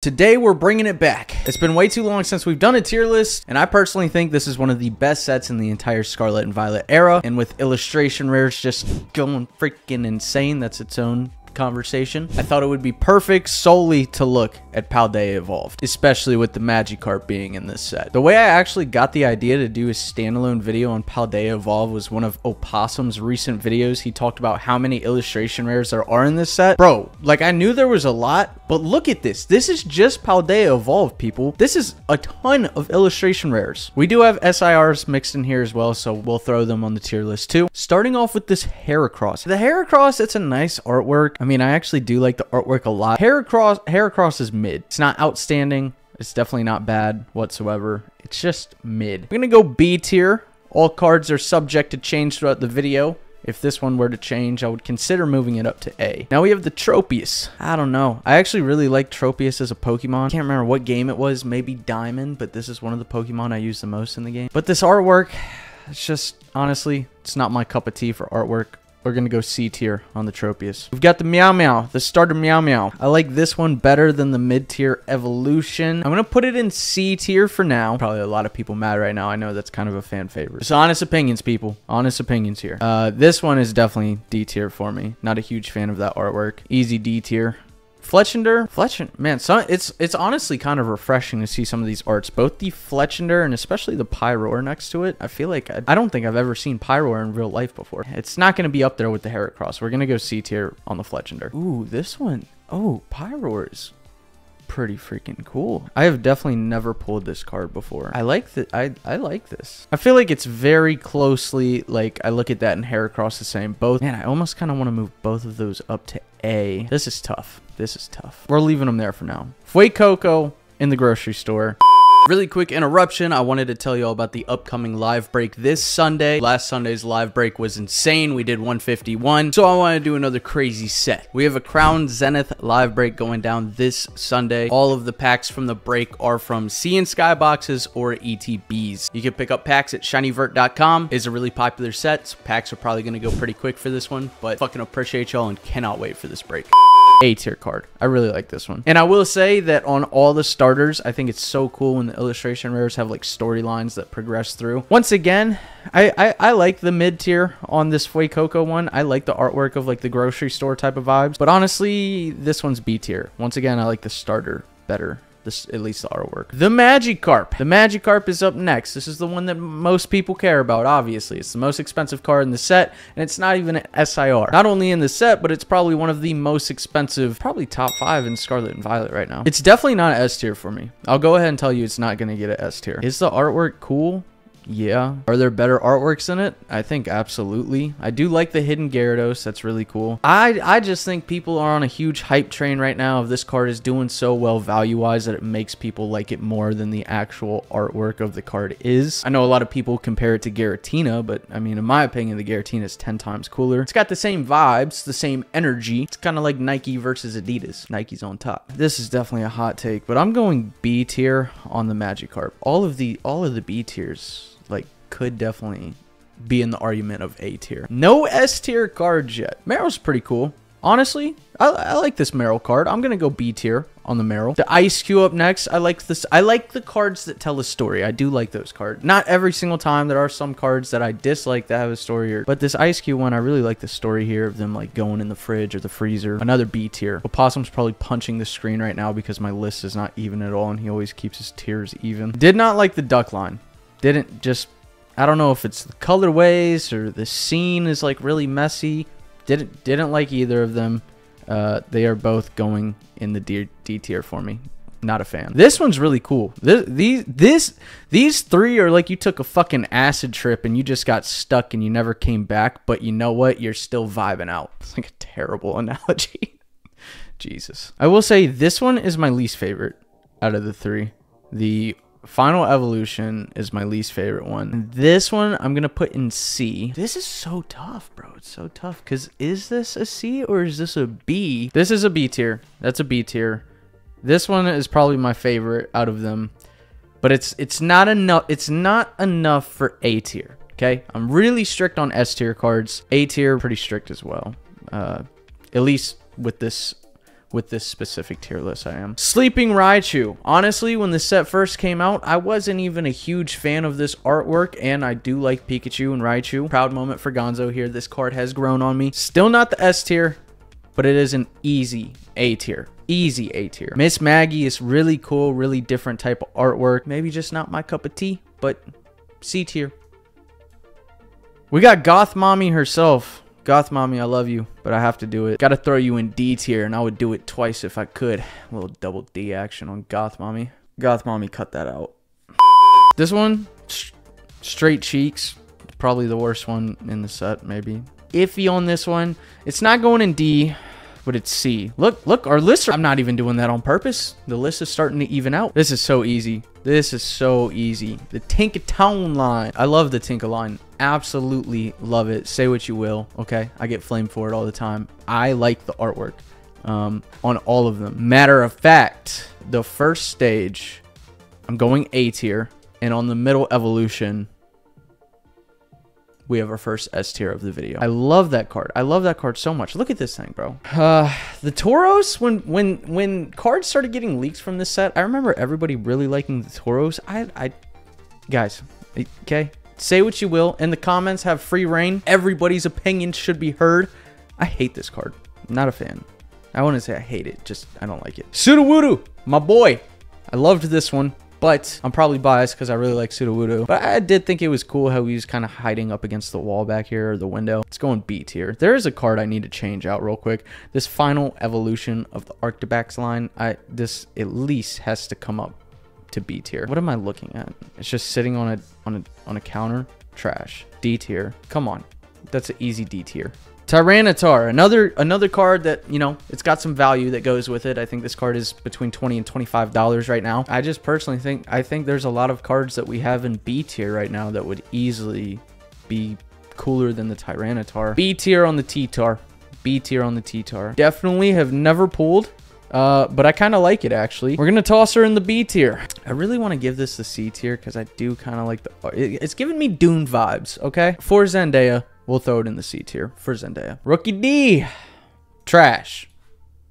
Today we're bringing it back. It's been way too long since we've done a tier list, and I personally think this is one of the best sets in the entire Scarlet and Violet era, and with illustration rares just going freaking insane, that's its own conversation. I thought it would be perfect solely to look at Paldea Evolved, especially with the Magikarp being in this set. The way I actually got the idea to do a standalone video on Paldea Evolved was one of Opossum's recent videos. He talked about how many illustration rares there are in this set. Bro, like I knew there was a lot, but look at this. This is just Paldea Evolved, people. This is a ton of illustration rares. We do have SIRs mixed in here as well, so we'll throw them on the tier list too. Starting off with this Heracross. The Heracross, it's a nice artwork. I mean, I actually do like the artwork a lot. Heracross is mid. It's not outstanding. It's definitely not bad whatsoever. It's just mid. We're gonna go B tier. All cards are subject to change throughout the video. If this one were to change, I would consider moving it up to A. Now we have the Tropius. I don't know. I actually really like Tropius as a Pokemon. I can't remember what game it was. Maybe Diamond, but this is one of the Pokemon I use the most in the game. But this artwork, it's just, honestly, it's not my cup of tea for artwork. We're going to go C tier on the Tropius. We've got the Meow Meow, the starter Meow Meow. I like this one better than the mid-tier evolution. I'm going to put it in C tier for now. Probably a lot of people mad right now. I know that's kind of a fan favorite. It's honest opinions, people. Honest opinions here. This one is definitely D tier for me. Not a huge fan of that artwork. Easy D tier. Fletchinder, man, it's honestly kind of refreshing to see some of these arts, both the Fletchinder and especially the Pyroar next to it. I feel like I don't think I've ever seen Pyroar in real life before. It's not going to be up there with the Heracross. We're going to go C tier on the Fletchinder. Ooh, this one. Oh, Pyroar is pretty freaking cool. I have definitely never pulled this card before. I like that. I like this. I feel like it's very closely, like I look at that and Heracross the same. Both, man, I almost kind of want to move both of those up to A. This is tough. This is tough. We're leaving them there for now. Fuecoco in the grocery store. Really quick interruption. I wanted to tell you all about the upcoming live break this Sunday. Last Sunday's live break was insane. We did 151. So I want to do another crazy set. We have a Crown Zenith live break going down this Sunday. All of the packs from the break are from Sea and Sky boxes or ETBs. You can pick up packs at shinyvert.com. It's a really popular set. So packs are probably going to go pretty quick for this one, but fucking appreciate y'all and cannot wait for this break. A tier card. I really like this one. And I will say that on all the starters, I think it's so cool when the illustration rares have like storylines that progress through. Once again, I like the mid tier on this Fuecoco one. I like the artwork of like the grocery store type of vibes. But honestly, this one's B tier. Once again, I like the starter better. At least the artwork. The Magikarp. The Magikarp is up next. This is the one that most people care about, obviously. It's the most expensive card in the set, and it's not even an SIR. Not only in the set, but it's probably one of the most expensive, probably top 5 in Scarlet and Violet right now. It's definitely not an S tier for me. I'll go ahead and tell you it's not going to get an S tier. Is the artwork cool? Yeah. Are there better artworks in it? I think absolutely. I do like the hidden Gyarados. That's really cool. I just think people are on a huge hype train right now of this card is doing so well value-wise that it makes people like it more than the actual artwork of the card is. I know a lot of people compare it to Giratina, but I mean, in my opinion, the Giratina is 10 times cooler. It's got the same vibes, the same energy. It's kind of like Nike versus Adidas. Nike's on top. This is definitely a hot take, but I'm going B tier on the Magikarp. All of the B tiers like could definitely be in the argument of A tier. No S tier cards yet. Meryl's pretty cool. Honestly, I like this Meryl card. I'm gonna go B tier on the Meryl. The Ice Cube up next. I like this. I like the cards that tell a story. I do like those cards. Not every single time. There are some cards that I dislike that have a story. But this Ice Cube one, I really like the story here of them like going in the fridge or the freezer. Another B tier. Opossum's probably punching the screen right now because my list is not even at all, and he always keeps his tiers even. Did not like the duck line. Didn't just. I don't know if it's the colorways or the scene is like really messy. Didn't like either of them. They are both going in the D tier for me. Not a fan. This one's really cool. These three are like you took a fucking acid trip and you just got stuck and you never came back. But you know what? You're still vibing out. It's like a terrible analogy. Jesus. I will say this one is my least favorite out of the three. The Final Evolution is my least favorite one. This one I'm gonna put in C. This is so tough, bro. It's so tough because is this a C or is this a B? This is a B tier. That's a B tier. This one is probably my favorite out of them, but it's not enough. It's not enough for A tier. Okay, I'm really strict on S tier cards. A tier pretty strict as well. At least with this with this specific tier list. I am. Sleeping Raichu. Honestly, when this set first came out, I wasn't even a huge fan of this artwork, and I do like Pikachu and Raichu. Proud moment for Gonzo here. This card has grown on me. Still not the S tier, but it is an easy A tier. Easy A tier. Miss Maggie is really cool, really different type of artwork. Maybe just not my cup of tea, but C tier. We got Goth Mommy herself. Goth Mommy, I love you, but I have to do it. Gotta throw you in D tier, and I would do it twice if I could. A little double D action on Goth Mommy. Goth Mommy, cut that out. This one, straight cheeks. Probably the worst one in the set, maybe. Iffy on this one. It's not going in D, but it's C. Look, our lists are... I'm not even doing that on purpose. The list is starting to even out. This is so easy. This is so easy. The Tinkaton line. I love the Tinka line. Absolutely love it. Say what you will, okay? I get flamed for it all the time. I like the artwork on all of them. Matter of fact, the first stage, I'm going A tier. And on the middle evolution, we have our first S tier of the video. I love that card. I love that card so much. Look at this thing, bro. The Tauros, when cards started getting leaks from this set, I remember everybody really liking the Tauros. Guys, okay? Say what you will. In the comments, have free reign. Everybody's opinion should be heard. I hate this card. I'm not a fan. I wouldn't say I hate it. Just, I don't like it. Sudowoodo, my boy. I loved this one. But I'm probably biased because I really like Sudowoodo. But I did think it was cool how he was kind of hiding up against the wall back here, or the window. It's going B tier. There is a card I need to change out real quick. This final evolution of the Arctibax line, this at least has to come up to B tier. What am I looking at? It's just sitting on a counter. Trash. D tier. Come on. That's an easy D tier. Tyranitar, another card that, you know, it's got some value that goes with it. I think this card is between $20 and $25 right now. I just personally think there's a lot of cards that we have in B tier right now that would easily be cooler than the Tyranitar. B tier on the T-Tar. B tier on the T-Tar. Definitely have never pulled, but I kind of like it, actually. We're gonna toss her in the B tier. I really want to give this the C tier because I do kind of like it's giving me Dune vibes, okay? For Zendaya, we'll throw it in the C tier for Zendaya. Rookie D. Trash.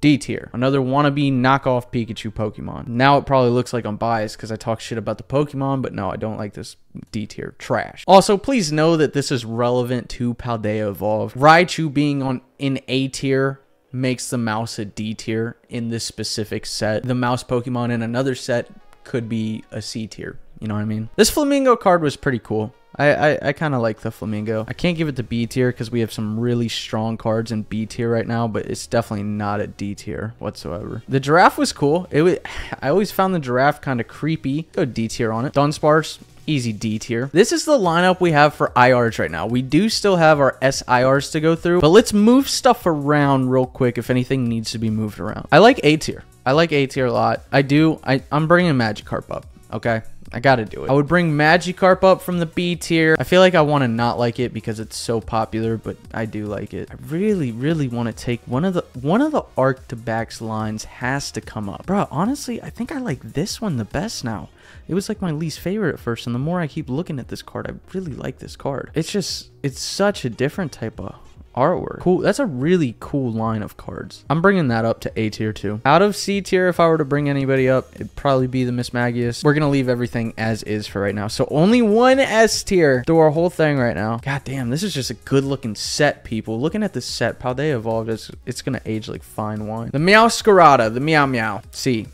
D tier. Another wannabe knockoff Pikachu Pokemon. Now it probably looks like I'm biased because I talk shit about the Pokemon, but no, I don't like this. D tier. Trash. Also, please know that this is relevant to Paldea Evolved. Raichu being in A tier makes the mouse a D tier in this specific set. The mouse Pokemon in another set could be a C tier. You know what I mean? This Flamingo card was pretty cool. I kind of like the Flamingo. I can't give it the B tier because we have some really strong cards in B tier right now, but it's definitely not a D tier whatsoever. The Giraffe was cool. I always found the Giraffe kind of creepy. Go D tier on it. Dunsparce, easy D tier. This is the lineup we have for IRs right now. We do still have our SIRs to go through, but let's move stuff around real quick if anything needs to be moved around. I like A tier. I like A tier a lot. I'm bringing Magikarp up, okay? I gotta do it. I would bring Magikarp up from the B tier. I feel like I want to not like it because it's so popular, but I do like it. I really, really want to take one of the Arctibax lines has to come up. Bro, honestly, I think I like this one the best now. It was like my least favorite at first, and the more I keep looking at this card, I really like this card. It's such a different type of artwork. Cool. That's a really cool line of cards. I'm bringing that up to A tier too. Out of C tier, if I were to bring anybody up, it'd probably be the Miss Magius. We're gonna leave everything as is for right now. So only one S tier through our whole thing right now. God damn, this is just a good looking set, people. Looking at this set, Paldea Evolved, it's gonna age like fine wine. The Meowscarada, the Meow Meow, C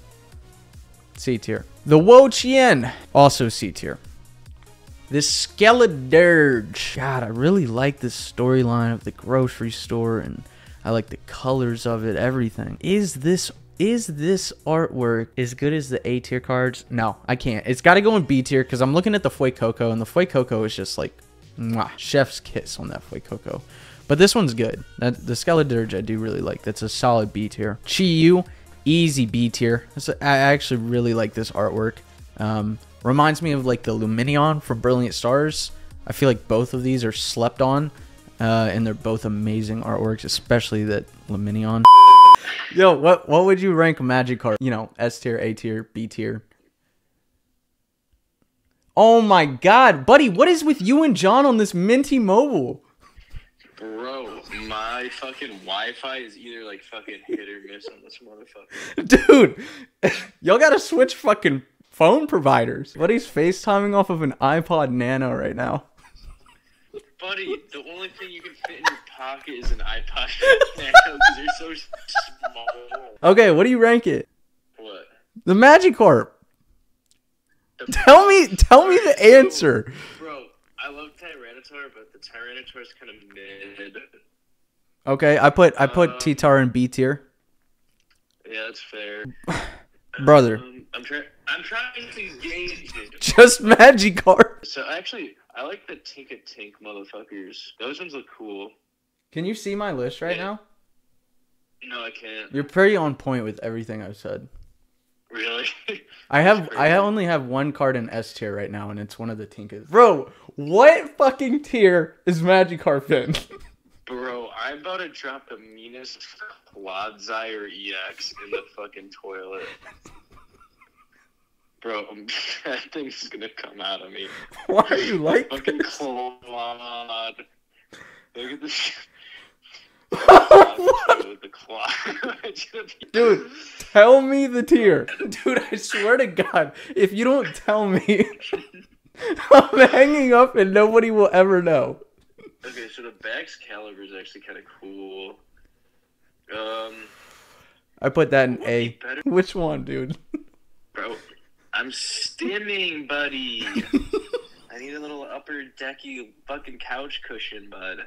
tier. The Wo-Chien, also C tier. This Skeledirge. God, I really like this storyline of the grocery store, and I like the colors of it, everything. Is this artwork as good as the A tier cards? No, I can't. It's got to go in B tier because I'm looking at the Fuecoco, and the Fuecoco is just like, mwah, chef's kiss on that Fuecoco. But this one's good. The Skeledirge I do really like. That's a solid B tier. Chi-Yu, easy B tier. I actually really like this artwork. Reminds me of like the Lumineon from Brilliant Stars. I feel like both of these are slept on, and they're both amazing artworks, especially that Lumineon. Yo, what would you rank Magikarp? You know, S tier, A tier, B tier. Oh my God, buddy, what is with you and John on this Minty Mobile? Bro, My fucking Wi-Fi is either like fucking hit or miss on this motherfucker. Dude, y'all gotta switch fucking phone providers. Buddy's FaceTiming off of an iPod Nano right now. Buddy, the only thing you can fit in your pocket is an iPod Nano because they're so small. Okay, what do you rank it? What? The Magikarp. Tell me the answer. Bro, I love Tyranitar, but the Tyranitar is kind of mid. Okay, I put T-Tar in B tier. Yeah, that's fair. Brother. I'm trying to gauge it. Just Magikarp. So actually, I like the Tink motherfuckers. Those ones look cool. Can you see my list right now? No, I can't. You're pretty on point with everything I've said. Really? I only have one card in S tier right now, and it's one of the Tinkas. Bro, what fucking tier is Magikarp in? Bro, I'm about to drop the meanest Clodsire EX in the fucking toilet. Bro, that thing's gonna come out of me. Why are you like fucking this? Clod. Look at this. With the claw. Dude, tell me the tier. Dude, I swear to God, if you don't tell me, I'm hanging up and nobody will ever know. Okay, so the Bax Caliber is actually kind of cool. I put that in A. Which one, dude? Bro, I'm stimming, buddy. I need a little upper decky fucking couch cushion, bud.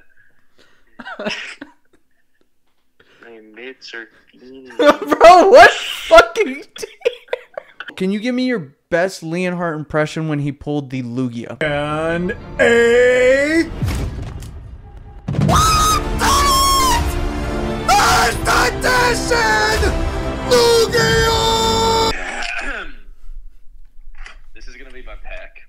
My mitts are Bro, what fucking Can you give me your best Leonhardt impression when he pulled the Lugia? And A. Lugia! This is gonna be my pack.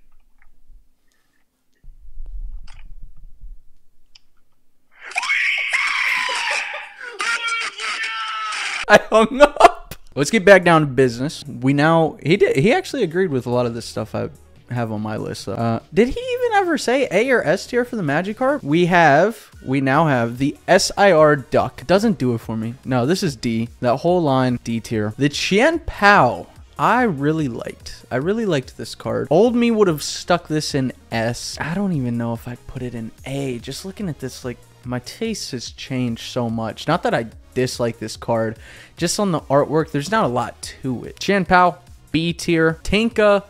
I hung up. Let's get back down to business. He actually agreed with a lot of this stuff I have on my list. Did he even ever say A or S tier for the Magikarp? We now have the SIR Duck. Doesn't do it for me. No, this is D. That whole line, D tier. The Chien Pao, I really liked. I really liked this card. Old me would have stuck this in S. I don't even know if I'd put it in A. Just looking at this, like, my taste has changed so much. Not that I dislike this card, just on the artwork, there's not a lot to it. Chien Pao, B tier. Tinka,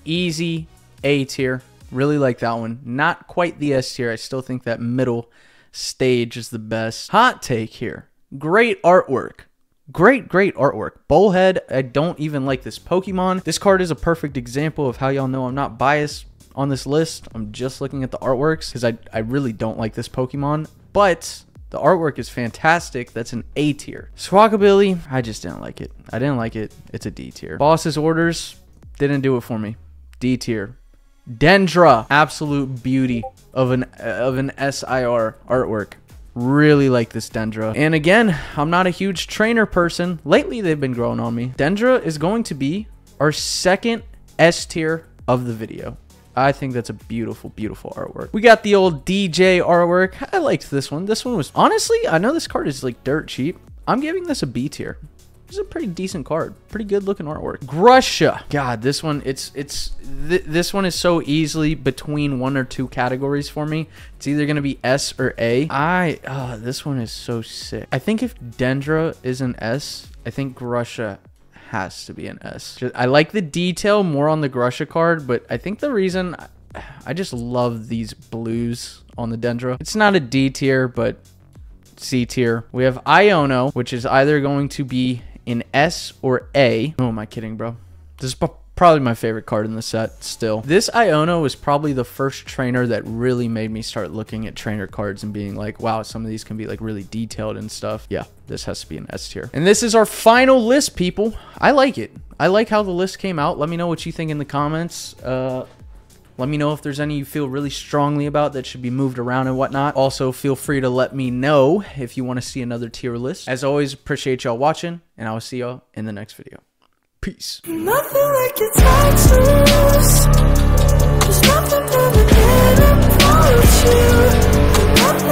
easy, A tier. Really like that one. Not quite the S tier. I still think that middle stage is the best. Hot take here. Great artwork. Great artwork. Bullhead, I don't even like this Pokemon. This card is a perfect example of how y'all know I'm not biased on this list. I'm just looking at the artworks because I really don't like this Pokemon, but the artwork is fantastic. That's an A tier. Swagabilly, I just didn't like it. I didn't like it. It's a D tier. Boss's Orders didn't do it for me. D tier. Dendra, absolute beauty of an SIR artwork. Really like this Dendra. And again, I'm not a huge trainer person. Lately, they've been growing on me. Dendra is going to be our second S tier of the video. I think that's a beautiful artwork. We got the old DJ artwork. I liked this one. This one was, honestly, I know this card is like dirt cheap. I'm giving this a B tier. This is a pretty decent card. Pretty good looking artwork. Grusha. God, this one, this one is so easily between one or two categories for me. It's either going to be S or A. This one is so sick. I think if Dendra is an S, I think Grusha has to be an S. I like the detail more on the Grusha card, but I think the reason I just love these blues on the Dendra. It's not a D tier, but C tier. We have Iono, which is either going to be in S or A. Oh, am I kidding, bro? This is probably my favorite card in the set still. This Iono was probably the first trainer that really made me start looking at trainer cards and being like, wow, some of these can be like really detailed and stuff. Yeah, this has to be an S tier. And this is our final list, people. I like it. I like how the list came out. Let me know what you think in the comments. Let me know if there's any you feel really strongly about that should be moved around and whatnot. Also, feel free to let me know if you want to see another tier list. As always, appreciate y'all watching, and I will see y'all in the next video. Peace. Nothing like your tattoos. There's nothing that I can approach you.